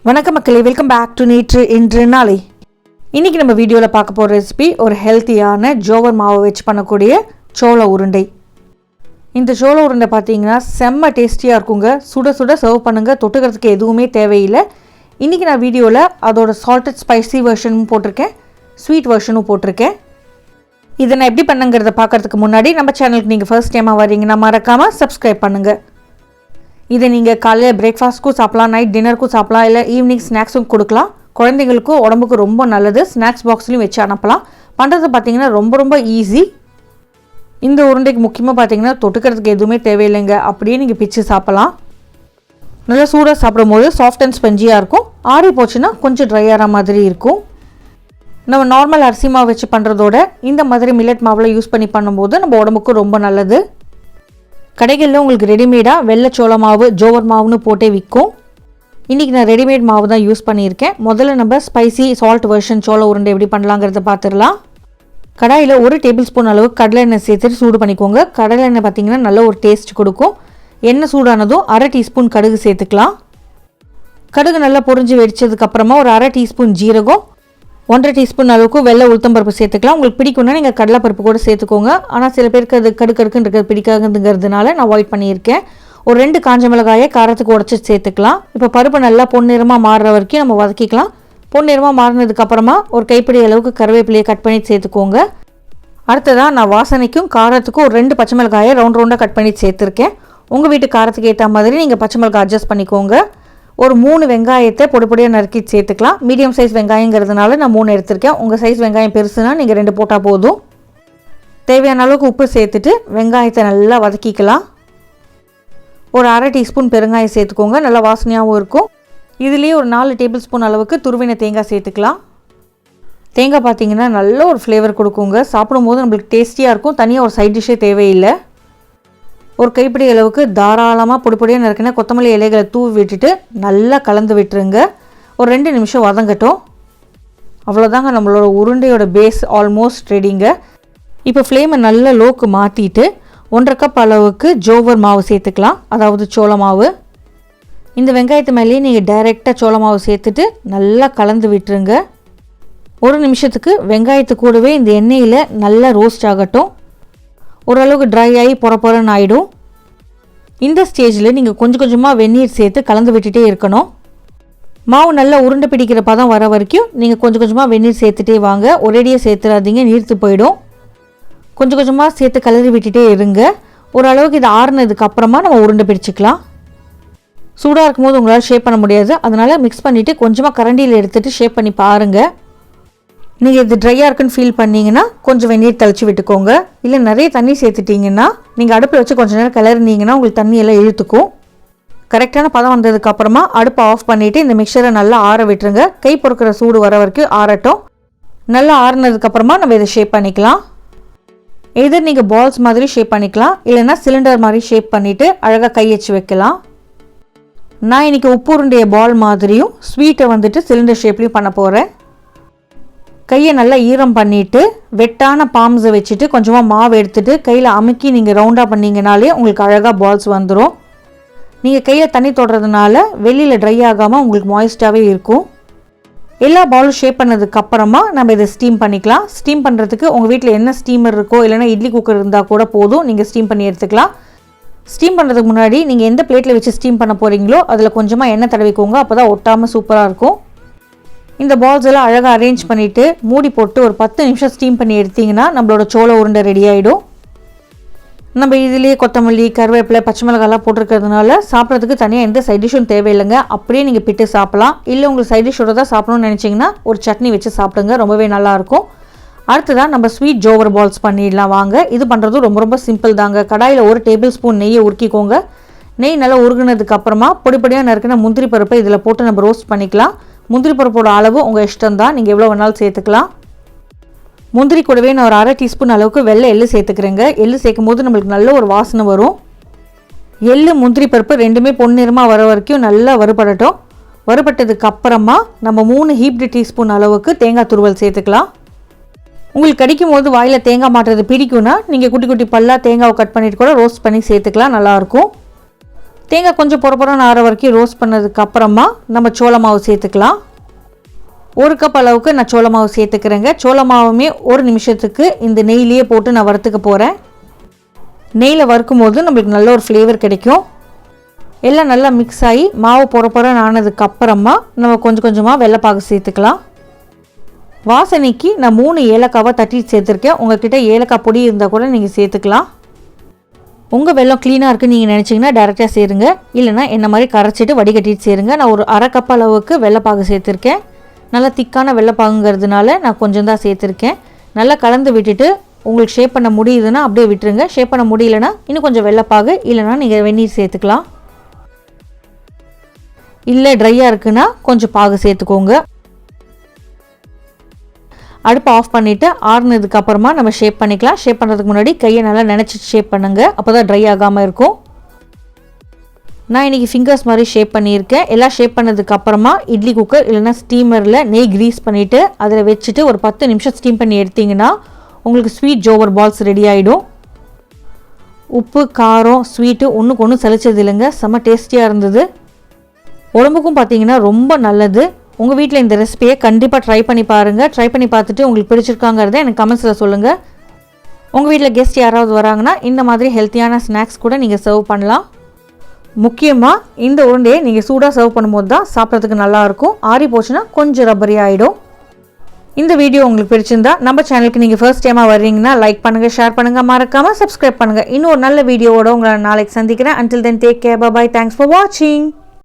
வணக்கம் மக்களே, welcome back to நேற்று இன்று நாளை. இன்றைக்கி நம்ம வீடியோவில் பார்க்க போகிற ரெசிபி ஒரு ஹெல்த்தியான ஜோவர் மாவை வச்சு பண்ணக்கூடிய சோள உருண்டை. இந்த சோள உருண்டை பார்த்தீங்கன்னா செம்ம டேஸ்டியாக இருக்குங்க. சுட சுட சர்வ் பண்ணுங்கள், தொட்டுக்கிறதுக்கு எதுவுமே தேவையில்லை. இன்றைக்கி நான் வீடியோவில் அதோட சால்டட் ஸ்பைசி வெர்ஷனும் போட்டிருக்கேன், ஸ்வீட் வெர்ஷனும் போட்டிருக்கேன். இதை நான் எப்படி பண்ணுங்கிறத பார்க்குறதுக்கு முன்னாடி நம்ம சேனலுக்கு நீங்கள் ஃபர்ஸ்ட் டைமாக வரீங்கன்னா மறக்காமல் சப்ஸ்கிரைப் பண்ணுங்கள். இதை நீங்கள் காலையில் பிரேக்ஃபாஸ்ட்க்கும் சாப்பிட்லாம், நைட் டின்னருக்கும் சாப்பிட்லாம், இல்லை ஈவினிங் ஸ்நாக்ஸும் கொடுக்கலாம். குழந்தைங்களுக்கும் உடம்புக்கு ரொம்ப நல்லது. ஸ்நாக்ஸ் பாக்ஸ்லையும் வச்சு அனுப்பலாம். பண்ணுறது பார்த்திங்கன்னா ரொம்ப ஈஸி. இந்த உருண்டைக்கு முக்கியமாக பார்த்திங்கன்னா தொட்டுக்கிறதுக்கு எதுவுமே தேவையில்லைங்க, அப்படியே நீங்கள் பிச்சு சாப்பிட்லாம். நல்லா சூடாக சாப்பிடும் போது சாஃப்ட் அண்ட் ஸ்பஞ்சியாக இருக்கும். ஆறி போச்சுன்னா கொஞ்சம் ட்ரை ஆகிற மாதிரி இருக்கும். நம்ம நார்மல் அரிசி மாவு வச்சு பண்ணுறதோட இந்த மாதிரி மில்லட் மாவில் யூஸ் பண்ணி பண்ணும்போது நம்ம உடம்புக்கு ரொம்ப நல்லது. கடைகளில் உங்களுக்கு ரெடிமேடாக வெள்ளை சோள மாவு, ஜோவர் மாவுன்னு போட்டே விற்கும். இன்றைக்கி நான் ரெடிமேட் மாவு தான் யூஸ் பண்ணியிருக்கேன். முதல்ல நம்ம ஸ்பைசி சால்ட் வெர்ஷன் சோள உருண்டை எப்படி பண்ணலாங்கிறத பார்த்துடலாம். கடாயில் 1 டேபிள் ஸ்பூன் அளவு கடலை எண்ணெய் சேர்த்துட்டு சூடு பண்ணிக்கோங்க. கடலை எண்ணெய் பார்த்திங்கன்னா நல்ல ஒரு டேஸ்ட் கொடுக்கும். எண்ணெய் சூடானதும் 1/2 டீஸ்பூன் கடுகு சேர்த்துக்கலாம். கடுகு நல்லா பொரிஞ்சு வெடிச்சதுக்கப்புறமா ஒரு 1/2 டீஸ்பூன் ஜீரகம், 1/2 டீஸ்பூன் அளவுக்கு வெள்ளை உளுத்தம்பருப்பு சேர்த்துக்கலாம். உங்களுக்கு பிடிக்கும்னா நீங்கள் கடலைப்பருப்பு கூட சேர்த்துக்கோங்க. ஆனால் சில பேருக்கு அது கடுக்கடுக்குன்னு இருக்கிறது பிடிக்காதுங்கிறதுனால நான் அவாய்ட் பண்ணியிருக்கேன். ஒரு 2 காஞ்ச மிளகாயை காரத்துக்கு உடச்சி சேர்த்துக்கலாம். இப்போ பருப்பு நல்லா பொன்னிறமாக மாறுற வரைக்கும் நம்ம வதக்கிக்கலாம். பொன்னிறமாக மாறினதுக்கப்புறமா ஒரு கைப்பிடி அளவுக்கு கருவேப்பிலையை கட் பண்ணி சேர்த்துக்கோங்க. அடுத்ததாக நான் வாசனைக்கும் காரத்துக்கும் ஒரு 2 பச்சை மிளகாயை ரவுண்டாக கட் பண்ணி சேர்த்துருக்கேன். உங்கள் வீட்டு காரத்துக்கு ஏற்ற மாதிரி நீங்கள் பச்சை மிளகாய் அட்ஜஸ்ட் பண்ணிக்கோங்க. ஒரு 3 வெங்காயத்தை பொடிப்பொடியாக நறுக்கி சேர்த்துக்கலாம். மீடியம் சைஸ் வெங்காயங்கிறதுனால நான் 3 எடுத்திருக்கேன். உங்கள் சைஸ் வெங்காயம் பெருசுனா நீங்கள் 2 போட்டால் போதும். தேவையான அளவுக்கு உப்பு சேர்த்துட்டு வெங்காயத்தை நல்லா வதக்கிக்கலாம். ஒரு 1/2 டீஸ்பூன் பெருங்காயம் சேர்த்துக்கோங்க, நல்லா வாசனையாகவும் இருக்கும். இதுலேயே ஒரு 4 டேபிள் ஸ்பூன் அளவுக்கு துருவின தேங்காய் சேர்த்துக்கலாம். தேங்காய் பார்த்திங்கன்னா நல்ல ஒரு ஃப்ளேவர் கொடுக்குங்க. சாப்பிடும்போது நம்மளுக்கு டேஸ்டியாக இருக்கும். தனியாக ஒரு சைட் டிஷ்ஷே தேவையில்லை. ஒரு கைப்பிடி அளவுக்கு தாராளமாக பொடிப்பொடியாக நறுக்கின கொத்தமல்லி இலைகளை தூவி விட்டுட்டு நல்லா கலந்து விட்டுருங்க. ஒரு 2 நிமிஷம் வதங்கட்டும். அவ்வளோதாங்க, நம்மளோட உருண்டையோட பேஸ் ஆல்மோஸ்ட் ரெடிங்க. இப்போ ஃப்ளேமை நல்லா லோக்கு மாற்றிட்டு 1/2 கப் அளவுக்கு ஜோவர் மாவு சேர்த்துக்கலாம், அதாவது சோள மாவு. இந்த வெங்காயத்து மேலேயே நீங்கள் டைரெக்டாக சோள மாவு சேர்த்துட்டு நல்லா கலந்து விட்டுருங்க. 1 நிமிஷத்துக்கு வெங்காயத்து கூடவே இந்த எண்ணெயில் நல்லா ரோஸ்ட் ஆகட்டும். ஓரளவுக்கு ட்ரை ஆகி பொறன்னு ஆகிடும். இந்த ஸ்டேஜில் நீங்கள் கொஞ்சமாக வெந்நீர் சேர்த்து கலந்து விட்டுட்டே இருக்கணும். மாவு நல்லா உருண்டை பிடிக்கிற பதம் வர வரைக்கும் நீங்கள் கொஞ்சமாக வெந்நீர் சேர்த்துட்டே வாங்க. ஒரேடியாக சேர்த்துடாதீங்க, நீர்த்து போயிடும். கொஞ்சமாக சேர்த்து கலரி விட்டுட்டே இருங்க. ஓரளவுக்கு இது ஆறுனதுக்கப்புறமா நம்ம உருண்டை பிடிச்சிக்கலாம். சூடாக இருக்கும்போது உங்களால் ஷேப் பண்ண முடியாது, அதனால் மிக்ஸ் பண்ணிவிட்டு கொஞ்சமாக கரண்டியில் எடுத்துகிட்டு ஷேப் பண்ணி பாருங்கள். நீங்கள் இது ட்ரையாக இருக்குன்னு ஃபீல் பண்ணிங்கன்னா கொஞ்சம் வெந்நீர் தெளித்து விட்டுக்கோங்க. இல்லை நிறைய தண்ணி சேர்த்துட்டிங்கன்னா நீங்கள் அடுப்பில் வச்சு கொஞ்சம் நேரம் கிளறினீங்கன்னா உங்களுக்கு தண்ணியெல்லாம் இழுத்துக்கும். கரெக்டான பதம் வந்ததுக்கப்புறமா அடுப்பை ஆஃப் பண்ணிவிட்டு இந்த மிக்சரை நல்லா ஆற விட்டுருங்க. கை பொறுக்கிற சூடு வர வரைக்கும் ஆறட்டும். நல்லா ஆறுனதுக்கப்புறமா நம்ம இதை ஷேப் பண்ணிக்கலாம். எதிர் நீங்கள் பால்ஸ் மாதிரி ஷேப் பண்ணிக்கலாம், இல்லைன்னா சிலிண்டர் மாதிரி ஷேப் பண்ணிவிட்டு அழகாக கை வச்சு வைக்கலாம். நான் இன்றைக்கி உப்பு உருண்டைய பால் மாதிரியும் ஸ்வீட்டை வந்துட்டு சிலிண்டர் ஷேப்லேயும் பண்ண போகிறேன். கையை நல்லா ஈரம் பண்ணிவிட்டு வெட்டான பாம்ஸை வச்சுட்டு கொஞ்சமாக மாவு எடுத்துகிட்டு கையில் அமுக்கி நீங்கள் ரவுண்டாக பண்ணிங்கனாலே உங்களுக்கு அழகாக பால்ஸ் வந்துடும். நீங்கள் கையில் தண்ணி தொடுறதுனால வெளியில் ட்ரை ஆகாமல் உங்களுக்கு மாய்ஸ்டாகவே இருக்கும். எல்லா பாலும் ஷேப் பண்ணதுக்கப்புறமா நம்ம இதை ஸ்டீம் பண்ணிக்கலாம். ஸ்டீம் பண்ணுறதுக்கு உங்கள் வீட்டில் என்ன ஸ்டீமர் இருக்கோ, இல்லைனா இட்லி குக்கர் இருந்தால் கூட போதும், நீங்கள் ஸ்டீம் பண்ணி எடுத்துக்கலாம். ஸ்டீம் பண்ணுறதுக்கு முன்னாடி நீங்கள் எந்த பிளேட்டில் வச்சு ஸ்டீம் பண்ண போகிறீங்களோ அதில் கொஞ்சமாக எண்ணெய் தடவிக்கோங்க, அப்போ தான் ஒட்டாமல் சூப்பராக இருக்கும். இந்த பால்ஸ் எல்லாம் அழகாக அரேஞ்ச் பண்ணிவிட்டு மூடி போட்டு ஒரு 10 நிமிஷம் ஸ்டீம் பண்ணி எடுத்திங்கன்னா நம்மளோட சோள உருண்டை ரெடி ஆகிடும். நம்ம இதிலேயே கொத்தமல்லி, கருவேப்பிலை, பச்சை மிளகாலாம் போட்டிருக்கிறதுனால சாப்பிட்றதுக்கு தனியாக எந்த சைட் டிஷ்ஷும் தேவையில்லைங்க. அப்படியே நீங்கள் பிட்டு சாப்பிட்லாம். இல்லை உங்களுக்கு சைட் டிஷ்ஷோட தான் சாப்பிடணும்னு நினச்சிங்கன்னா ஒரு சட்னி வச்சு சாப்பிடுங்க, ரொம்பவே நல்லாயிருக்கும். அடுத்ததான் நம்ம ஸ்வீட் ஜோவர் பால்ஸ் பண்ணிடலாம் வாங்க. இது பண்ணுறது ரொம்ப சிம்பிள் தாங்க. கடாயில் 1 டேபிள் ஸ்பூன் நெய்யை உருக்கிக்கோங்க. நெய் நல்லா உருகுனதுக்கப்புறமா பொடிப்பொடியாக நறுக்கின முந்திரி பருப்பை இதில் போட்டு நம்ம ரோஸ்ட் பண்ணிக்கலாம். முந்திரி பருப்போட அளவு உங்கள் இஷ்டம் தான், நீங்கள் எவ்வளோ வேணாலும் சேர்த்துக்கலாம். முந்திரி கூடவே நான் ஒரு 1/2 டீஸ்பூன் அளவுக்கு வெள்ளை எள்ளு சேர்த்துக்கிறேங்க. எள்ளு சேர்க்கும் போது நம்மளுக்கு நல்ல ஒரு வாசனை வரும். எள்ளு முந்திரி பருப்பு ரெண்டுமே பொன்னிறமாக வர வரைக்கும் நல்லா வறுபடட்டும். வறுபட்டதுக்கு அப்புறமா நம்ம 3 ஹீப்டு டீஸ்பூன் அளவுக்கு தேங்காய் துருவல் சேர்த்துக்கலாம். உங்களுக்கு கடிக்கும் போது வாயில் தேங்காய் மாட்டுறது பிடிக்கும்னா நீங்கள் குட்டி பல்லாக தேங்காவை கட் பண்ணிட்டு கூட ரோஸ்ட் பண்ணி சேர்த்துக்கலாம், நல்லாயிருக்கும். தேங்காய் கொஞ்சம் பொறப்பொறன்னு ஆற வரைக்கும் ரோஸ்ட் பண்ணதுக்கு அப்புறமா நம்ம சோள மாவு சேர்த்துக்கலாம். 1 கப் அளவுக்கு நான் சோள மாவு சேர்த்துக்கிறேங்க. சோள மாவுமே 1 நிமிஷத்துக்கு இந்த நெய்யிலேயே போட்டு நான் வறுத்துக்க போகிறேன். நெய்யில் வறுக்கும் போது நம்மளுக்கு நல்ல ஒரு ஃப்ளேவர் கிடைக்கும். எல்லாம் நல்லா மிக்ஸ் ஆகி மாவு பொறப்பொறன்னு ஆனதுக்கு அப்புறமா நம்ம கொஞ்சம் கொஞ்சமாக வெள்ளைப்பாகு சேர்த்துக்கலாம். வாசனைக்கு நான் 3 ஏலக்காவை தட்டி சேர்த்துருக்கேன். உங்கள்கிட்ட ஏலக்காய் பொடி இருந்தால் கூட நீங்கள் சேர்த்துக்கலாம். உங்கள் வெல்லம் க்ளீனாக இருக்குன்னு நீங்கள் நினச்சிங்கன்னா டேரெக்டாக சேருங்க. இல்லைனா என்ன மாதிரி கரைச்சிட்டு வடிகட்டிட்டு சேருங்க. நான் ஒரு அரை கப் அளவுக்கு வெள்ளைப்பாகு சேர்த்துருக்கேன். நல்லா திக்கான வெள்ளைப்பாகுங்கிறதுனால நான் கொஞ்சம் தான் சேர்த்துருக்கேன். நல்லா கலந்து விட்டுட்டு உங்களுக்கு ஷேப் பண்ண முடியுதுன்னா அப்படியே விட்டுருங்க. ஷேப் பண்ண முடியலன்னா இன்னும் கொஞ்சம் வெள்ளைப்பாகு இல்லைனா நீங்கள் வெந்நீர் சேர்த்துக்கலாம். இல்லை ட்ரையாக இருக்குன்னா கொஞ்சம் பாகு சேர்த்துக்கோங்க. அடுப்பை ஆஃப் பண்ணிவிட்டு ஆறுனதுக்கு அப்புறமா நம்ம ஷேப் பண்ணிக்கலாம். ஷேப் பண்ணுறதுக்கு முன்னாடி கையை நல்லா நினச்சிட்டு ஷேப் பண்ணுங்கள். அப்போ தான் ட்ரை ஆகாமல் இருக்கும். நான் இன்றைக்கி ஃபிங்கர்ஸ் மாதிரி ஷேப் பண்ணியிருக்கேன். எல்லாம் ஷேப் பண்ணதுக்கு அப்புறமா இட்லி குக்கர் இல்லைனா ஸ்டீமரில் நெய் க்ரீஸ் பண்ணிவிட்டு அதில் வச்சுட்டு ஒரு 10 நிமிஷம் ஸ்டீம் பண்ணி எடுத்திங்கன்னா உங்களுக்கு ஸ்வீட் ஜோவர் பால்ஸ் ரெடி ஆகிடும். உப்பு காரம் ஸ்வீட்டு ஒன்றுக்கு ஒன்று சலிச்சது இல்லைங்க. செம்ம டேஸ்டியாக இருந்தது. உடம்புக்கும் பார்த்திங்கன்னா ரொம்ப நல்லது. உங்கள் வீட்டில் இந்த ரெசிபியை கண்டிப்பாக ட்ரை பண்ணி பாருங்கள். ட்ரை பண்ணி பார்த்துட்டு உங்களுக்கு பிடிச்சிருக்காங்கிறத எனக்கு கமெண்ட்ஸில் சொல்லுங்கள். உங்கள் வீட்டில் கெஸ்ட் யாராவது வராங்கன்னா இந்த மாதிரி ஹெல்த்தியான ஸ்நாக்ஸ் கூட நீங்கள் சர்வ் பண்ணலாம். முக்கியமாக இந்த உருண்டையை நீங்கள் சூடாக சர்வ் பண்ணும்போது தான் சாப்பிட்றதுக்கு நல்லாயிருக்கும். ஆறி போச்சுன்னா கொஞ்சம் ரப்பரி ஆகிடும். இந்த வீடியோ உங்களுக்கு பிடிச்சிருந்தா நம்ம சேனலுக்கு நீங்கள் ஃபர்ஸ்ட் டைமாக வர்றீங்கன்னா லைக் பண்ணுங்கள், ஷேர் பண்ணுங்கள், மறக்காமல் சப்ஸ்கிரைப் பண்ணுங்கள். இன்னும் ஒரு நல்ல வீடியோவோட உங்களை நாளைக்கு சந்திக்கிறேன். Until then, take care. Bye bye. Thanks for watching.